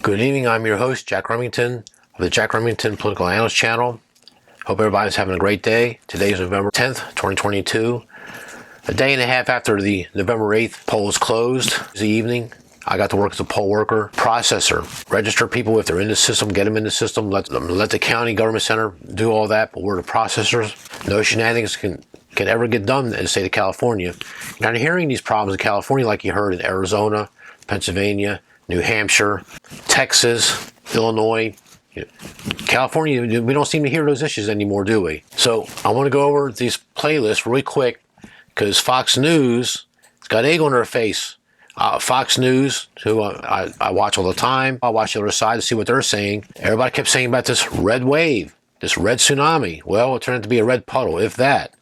Good evening, I'm your host, Jack Remington of the Jack Remington Political Analyst channel. Hope everybody's having a great day. Today is November 10th, 2022. A day and a half after the November 8th polls closed the evening, I got to work as a poll worker, processor, register people if they're in the system, get them in the system, let the county government center do all that, but we're the processors. No shenanigans can ever get done in the state of California. Now, you're hearing these problems in California like you heard in Arizona, Pennsylvania, New Hampshire, Texas, Illinois. California, we don't seem to hear those issues anymore, do we? So I want to go over these playlists really quick because Fox News has got egg on their face. Fox News, who I watch all the time, I watch the other side to see what they're saying. Everybody kept saying about this red wave, this red tsunami. Well, it turned out to be a red puddle, if that.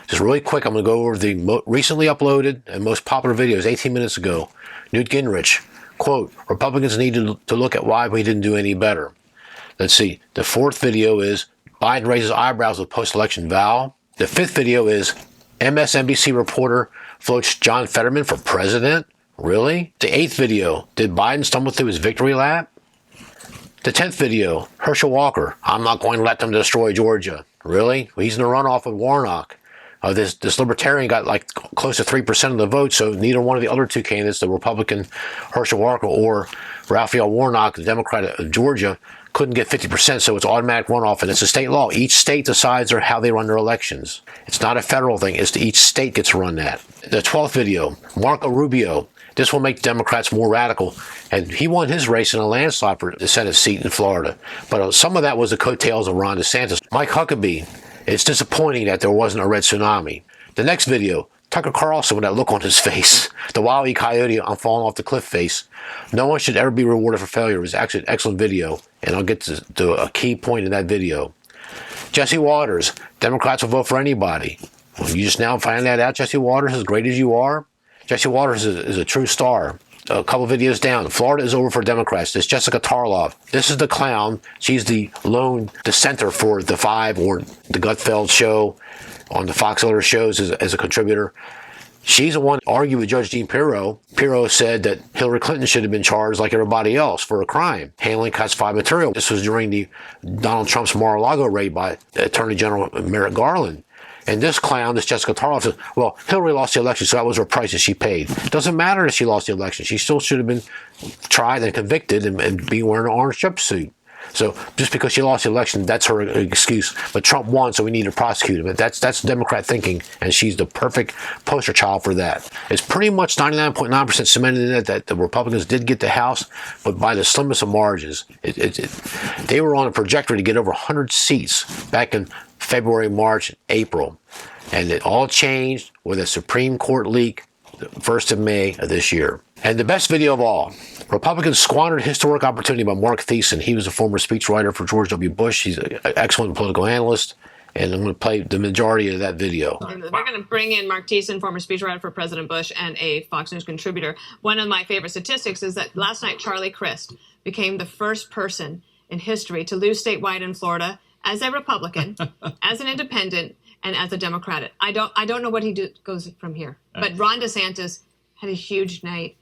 Just really quick, I'm going to go over the recently uploaded and most popular videos 18 minutes ago. Newt Gingrich, quote, Republicans need to look at why we didn't do any better. Let's see. The fourth video is Biden raises eyebrows with post-election vow. The fifth video is MSNBC reporter floats John Fetterman for president. Really? The eighth video, did Biden stumble through his victory lap? The 10th video, Herschel Walker, I'm not going to let them destroy Georgia. Really? Well, he's in a runoff with Warnock. This libertarian got like close to 3% of the vote, so neither one of the other two candidates, the Republican Herschel Walker or Raphael Warnock, the Democrat of Georgia, couldn't get 50%, so it's automatic runoff, and it's a state law. Each state decides how they run their elections. It's not a federal thing. It's each state gets to run that. The 12th video, Marco Rubio. This will make Democrats more radical, and he won his race in a landslide for the Senate seat in Florida. But some of that was the coattails of Ron DeSantis. Mike Huckabee. It's disappointing that there wasn't a red tsunami. The next video, Tucker Carlson with that look on his face, the Wile E. Coyote I'm falling off the cliff face. No one should ever be rewarded for failure. It was actually an excellent video, and I'll get to a key point in that video. Jesse Waters, Democrats will vote for anybody. Well, you just now find that out, Jesse Waters, as great as you are? Jesse Waters is a true star. A couple videos down, Florida is over for Democrats. This Jessica Tarloff. This is the clown. She's the lone dissenter for The Five or the Gutfeld show on the Fox other shows as a contributor. She's the one to argue with Judge Dean Pirro. Pirro said that Hillary Clinton should have been charged like everybody else for a crime, handling classified material. This was during the Donald Trump's Mar-a-Lago raid by Attorney General Merrick Garland. And this clown, this Jessica Tarloff, says, well, Hillary lost the election, so that was her price that she paid. It doesn't matter that she lost the election. She still should have been tried and convicted and be wearing an orange jumpsuit. So just because she lost the election, that's her excuse. But Trump won, so we need to prosecute him. But that's Democrat thinking, and she's the perfect poster child for that. It's pretty much 99.9% cemented in it that the Republicans did get the House, but by the slimmest of margins. They were on a trajectory to get over 100 seats back in February, March, April. And it all changed with a Supreme Court leak the 1st of May of this year. And the best video of all, Republicans squandered historic opportunity by Mark Thiessen. He was a former speechwriter for George W. Bush. He's an excellent political analyst. And I'm going to play the majority of that video. They're going to bring in Mark Thiessen, former speechwriter for President Bush and a Fox News contributor. One of my favorite statistics is that last night Charlie Crist became the first person in history to lose statewide in Florida as a Republican, as an independent, and as a Democrat. I don't know what he goes from here. But Ron DeSantis had a huge night.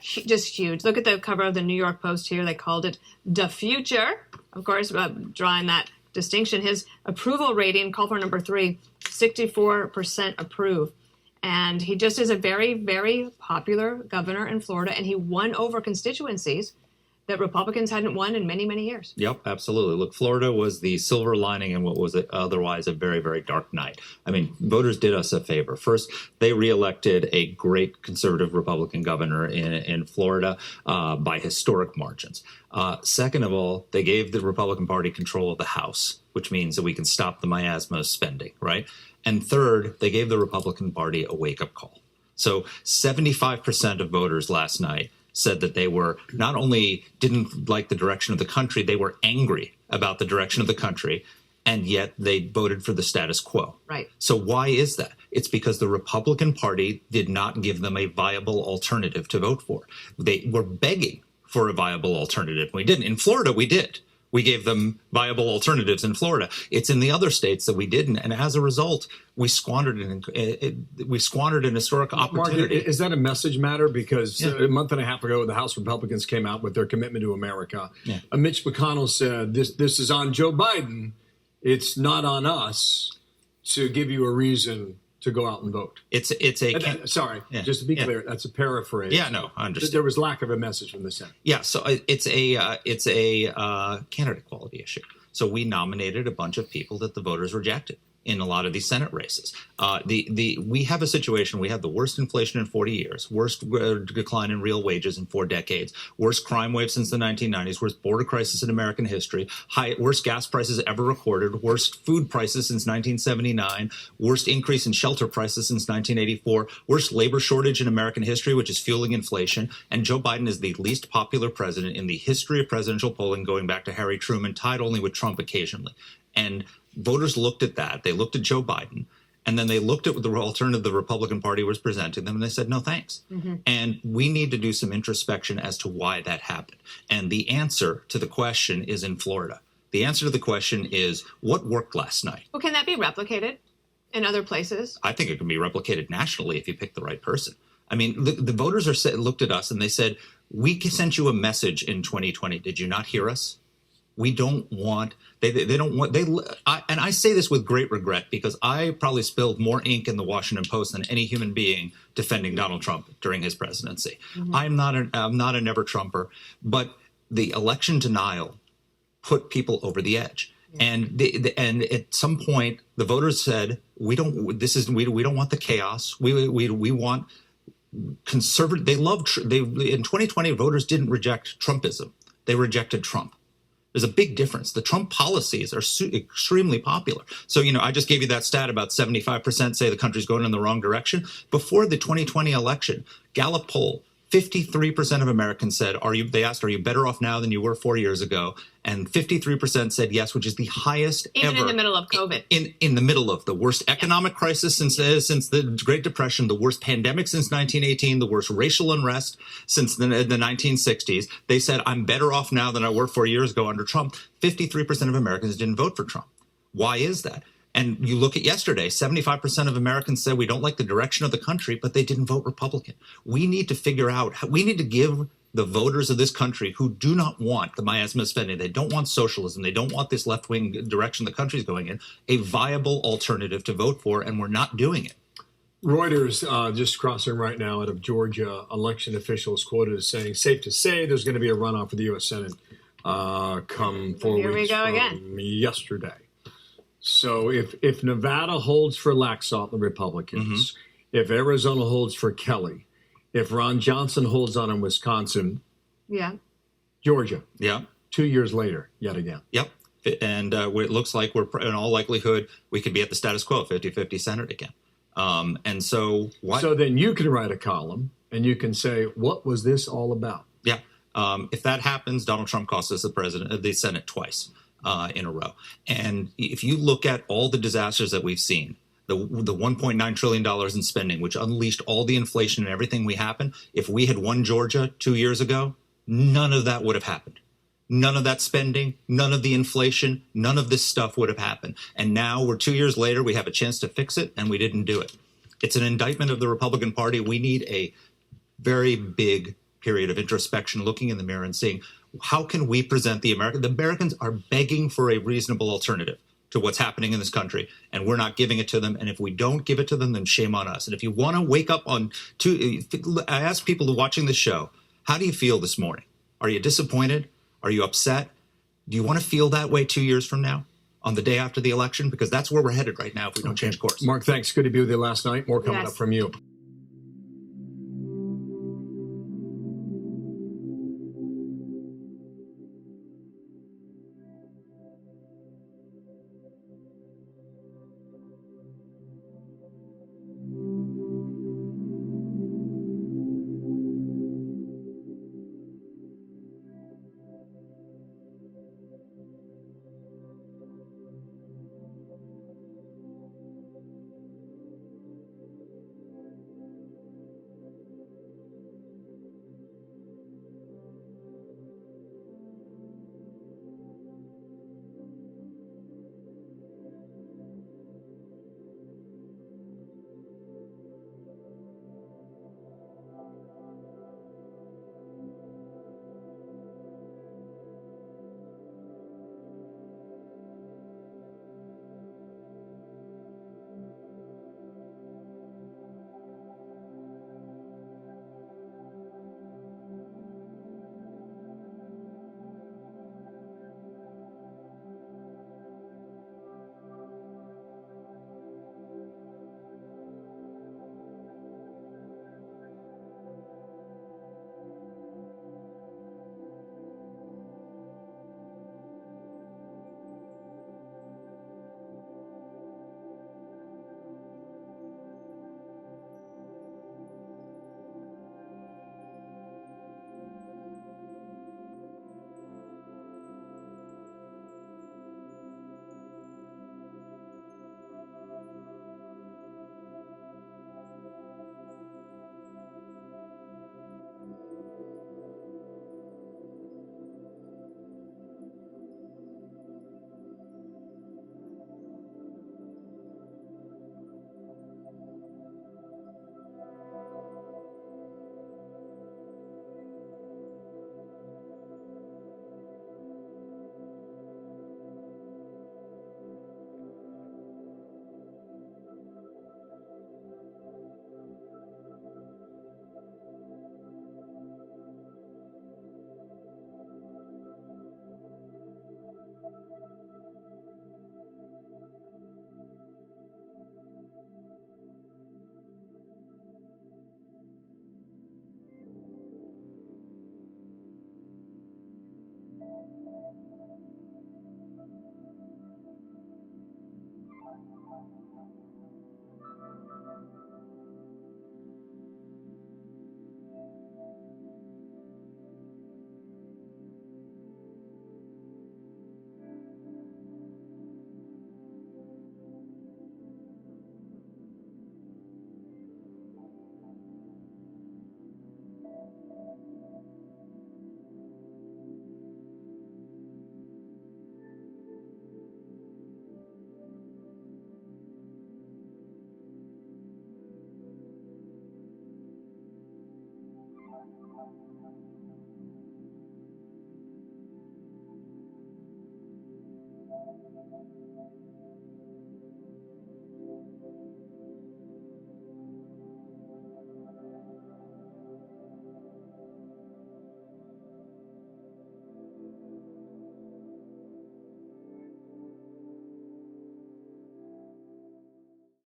Just huge. Look at the cover of the New York Post here. They called it The Future. Of course, drawing that distinction. His approval rating, call for number 3, 64% approve. And he just is a very, very popular governor in Florida. And he won over constituencies that Republicans hadn't won in many, many years. Yep, absolutely. Look, Florida was the silver lining in what was otherwise a very, very dark night. I mean, voters did us a favor. First, they reelected a great conservative Republican governor in Florida by historic margins. Second of all, they gave the Republican Party control of the House, which means that we can stop the miasma of spending, right? And third, they gave the Republican Party a wake-up call. So 75% of voters last night said that they were not only didn't like the direction of the country, they were angry about the direction of the country, and yet they voted for the status quo. Right. So why is that? It's because the Republican Party did not give them a viable alternative to vote for. They were begging for a viable alternative. We didn't. In Florida, we did. We gave them viable alternatives in Florida. It's in the other states that we didn't, and as a result, we squandered an historic opportunity. Mark, is that a message matter? Because a month and a half ago, the House Republicans came out with their commitment to America. Yeah. Mitch McConnell said, "This is on Joe Biden. It's not on us to give you a reason to go out and vote." Just to be clear, that's a paraphrase. Yeah, no, I understand. There was lack of a message from the Senate. Yeah, so it's a candidate quality issue. So we nominated a bunch of people that the voters rejected in a lot of these Senate races. We have a situation. We have the worst inflation in 40 years, worst decline in real wages in 4 decades, worst crime wave since the 1990s, worst border crisis in American history, worst gas prices ever recorded, worst food prices since 1979, worst increase in shelter prices since 1984, worst labor shortage in American history, which is fueling inflation. And Joe Biden is the least popular president in the history of presidential polling, going back to Harry Truman, tied only with Trump occasionally. And voters looked at that. They looked at Joe Biden, and then they looked at the alternative the Republican Party was presenting them, and they said, no, thanks. Mm-hmm. And we need to do some introspection as to why that happened. And the answer to the question is in Florida. The answer to the question is, what worked last night? Well, can that be replicated in other places? I think it can be replicated nationally if you pick the right person. I mean, the voters looked at us and they said, we sent you a message in 2020. Did you not hear us? We don't want, and I say this with great regret because I probably spilled more ink in the Washington Post than any human being defending Donald Trump during his presidency. Mm-hmm. I'm not a never Trumper, but the election denial put people over the edge. Yeah. And at some point the voters said, we don't want the chaos. We want conservative. In 2020 voters didn't reject Trumpism. They rejected Trump. There's a big difference. The Trump policies are extremely popular. So, I just gave you that stat about 75% say the country's going in the wrong direction. Before the 2020 election, Gallup poll, 53% of Americans said, they asked, are you better off now than you were 4 years ago? And 53% said yes, which is the highest ever. Even in the middle of COVID. In the middle of the worst economic crisis since the Great Depression, the worst pandemic since 1918, the worst racial unrest since the 1960s. They said, I'm better off now than I were 4 years ago under Trump. 53% of Americans didn't vote for Trump. Why is that? And you look at yesterday, 75% of Americans said we don't like the direction of the country, but they didn't vote Republican. We need to figure out, we need to give the voters of this country who do not want the miasma of spending, they don't want socialism, they don't want this left-wing direction the country's going in, a viable alternative to vote for, and we're not doing it. Reuters just crossing right now out of Georgia, election officials quoted as saying, safe to say there's going to be a runoff for the U.S. Senate come 4 Here weeks we go from again. Yesterday. So if Nevada holds for Laxalt, the Republicans, mm-hmm. if Arizona holds for Kelly, if Ron Johnson holds on in Wisconsin, Georgia, 2 years later, yet again. Yep. And it looks like we're, in all likelihood, we could be at the status quo, 50-50 Senate again. And so what? So then you can write a column and you can say, what was this all about? Yeah. If that happens, Donald Trump cost us the Senate twice in a row. And if you look at all the disasters that we've seen, the $1.9 trillion in spending, which unleashed all the inflation and everything we happened, if we had won Georgia 2 years ago, none of that would have happened. None of that spending, none of the inflation, none of this stuff would have happened. And now we're 2 years later, we have a chance to fix it, and we didn't do it. It's an indictment of the Republican Party. We need a very big period of introspection, looking in the mirror and seeing, how can we present the Americans are begging for a reasonable alternative to what's happening in this country, and we're not giving it to them. And if we don't give it to them, then shame on us. And if you want to wake up I ask people watching the show, how do you feel this morning? Are you disappointed? Are you upset? Do you want to feel that way 2 years from now, on the day after the election? Because that's where we're headed right now if we don't change course. Mark, thanks. Good to be with you last night. More coming up from you.